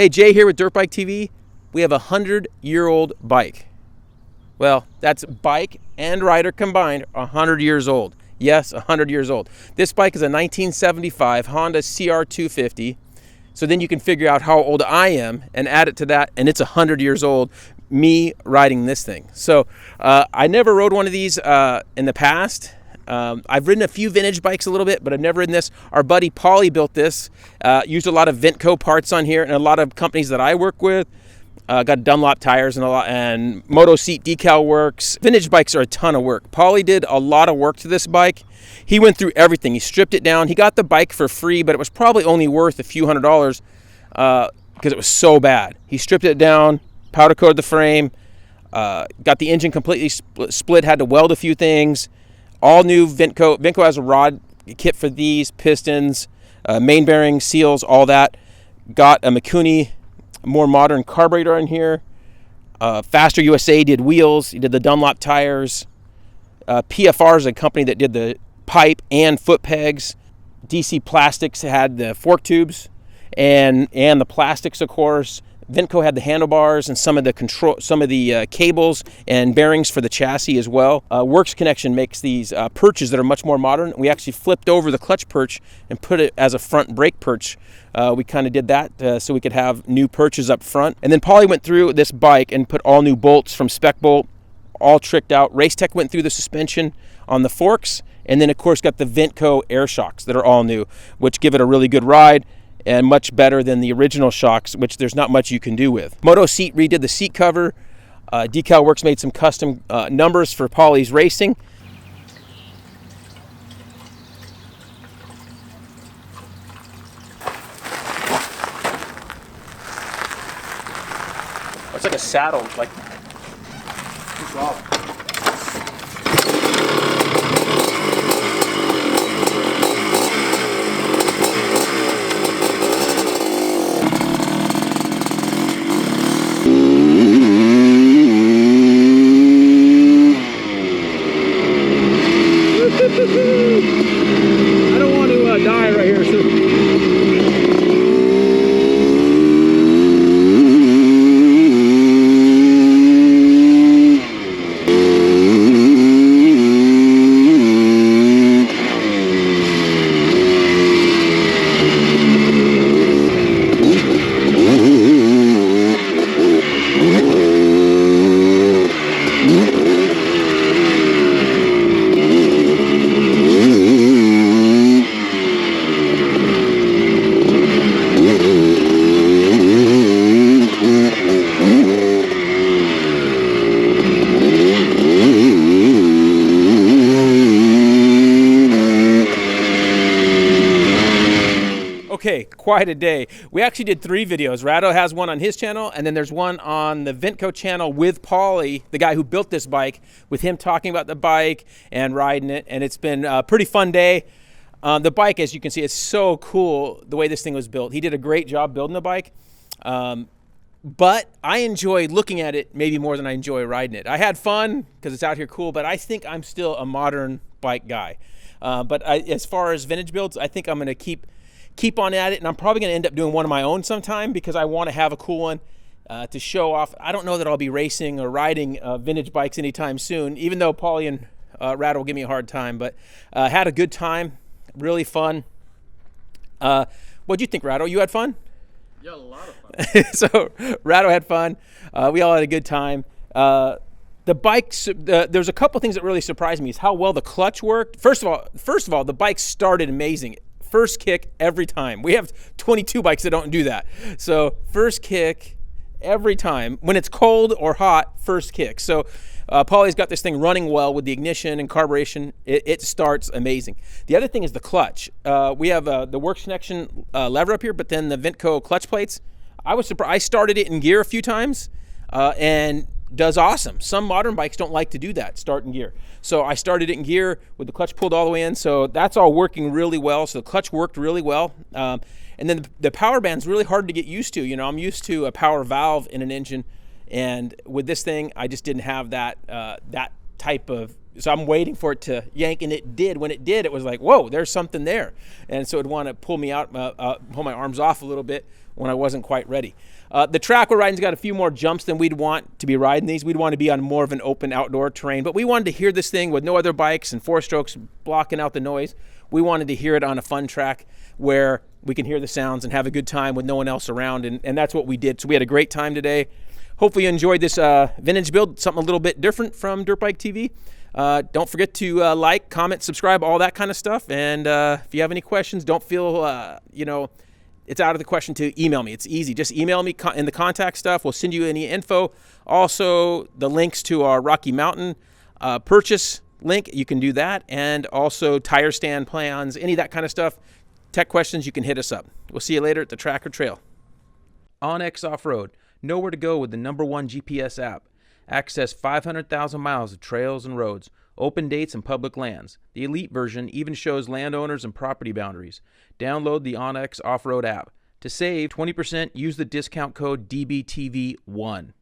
Hey, Jay here with Dirt Bike TV. We have a 100-year-old bike. Well, that's bike and rider combined, 100 years old. Yes, 100 years old. This bike is a 1975 Honda CR250. So then you can figure out how old I am and add it to that, and it's 100 years old, me riding this thing. So I never rode one of these in the past. I've ridden a few vintage bikes a little bit, but I've never ridden this. Our buddy Pauly built this, used a lot of Ventco parts on here, and a lot of companies that I work with. Got Dunlop tires and Moto Seat decal works. Vintage bikes are a ton of work. Pauly did a lot of work to this bike. He went through everything. He stripped it down. He got the bike for free, but it was probably only worth a few $100s because it was so bad. He stripped it down, powder coated the frame, got the engine completely split, had to weld a few things. All new Ventco. Ventco has a rod kit for these, pistons, main bearings, seals, all that. Got a Mikuni, more modern carburetor in here. Faster USA did wheels. He did the Dunlop tires. PFR is a company that did the pipe and foot pegs. DC Plastics had the fork tubes and the plastics, of course. Ventco had the handlebars and some of the cables and bearings for the chassis as well. Works Connection makes these perches that are much more modern. We actually flipped over the clutch perch and put it as a front brake perch. We kind of did that so we could have new perches up front. And then Pauly went through this bike and put all new bolts from Spec Bolt, all tricked out. Racetech went through the suspension on the forks, and then of course got the Ventco air shocks that are all new, which give it a really good ride and much better than the original shocks, which there's not much you can do with. Moto Seat redid the seat cover. Decal Works made some custom numbers for Pauly's racing. It's like a saddle, like. Wow. I don't want to die right here, so. Okay, quite a day. We actually did 3 videos. Rado has one on his channel, and then there's one on the Ventco channel with Pauly, the guy who built this bike, with him talking about the bike and riding it, and it's been a pretty fun day. The bike, as you can see, it's so cool the way this thing was built. He did a great job building the bike, but I enjoy looking at it maybe more than I enjoy riding it. I had fun because it's out here cool, but I think I'm still a modern bike guy. As far as vintage builds, I think I'm going to keep on at it, and I'm probably going to end up doing one of my own sometime because I want to have a cool one to show off. I don't know that I'll be racing or riding vintage bikes anytime soon, even though Pauly and Rado will give me a hard time, but had a good time, really fun. What'd you think, Rado? You had fun? Yeah, a lot of fun. So Rado had fun. We all had a good time. The bikes, there's a couple things that really surprised me is how well the clutch worked. First of all, the bike started amazing. First kick every time. We have 22 bikes that don't do that. So first kick every time. When it's cold or hot, first kick. So Pauly's got this thing running well with the ignition and carburation. It starts amazing. The other thing is the clutch. We have the Works Connection lever up here, but then the Ventco clutch plates. I was surprised. I started it in gear a few times and does awesome. Some modern bikes don't like to do that, start in gear. So I started it in gear with the clutch pulled all the way in. So that's all working really well. So the clutch worked really well. And then the power band's really hard to get used to. You know, I'm used to a power valve in an engine, and with this thing, I just didn't have that that type of. So I'm waiting for it to yank, and it did. When it did, it was like, whoa, there's something there. And so it'd want to pull me out, pull my arms off a little bit when I wasn't quite ready. The track we're riding's got a few more jumps than we'd want to be riding these. We'd want to be on more of an open outdoor terrain, but we wanted to hear this thing with no other bikes and 4-strokes blocking out the noise. We wanted to hear it on a fun track where we can hear the sounds and have a good time with no one else around, and that's what we did. So we had a great time today. Hopefully you enjoyed this vintage build, something a little bit different from Dirt Bike TV. Don't forget to like, comment, subscribe, all that kind of stuff. And if you have any questions, don't feel, it's out of the question to email me. It's easy. Just email me in the contact stuff. We'll send you any info. Also, the links to our Rocky Mountain purchase link, you can do that. And also tire stand plans, any of that kind of stuff. Tech questions, you can hit us up. We'll see you later at the track or trail. OnX Off-Road. Know where to go with the #1 GPS app. Access 500,000 miles of trails and roads, open dates and public lands. The Elite version even shows landowners and property boundaries. Download the OnX Off-Road app. To save 20%, use the discount code DBTV1.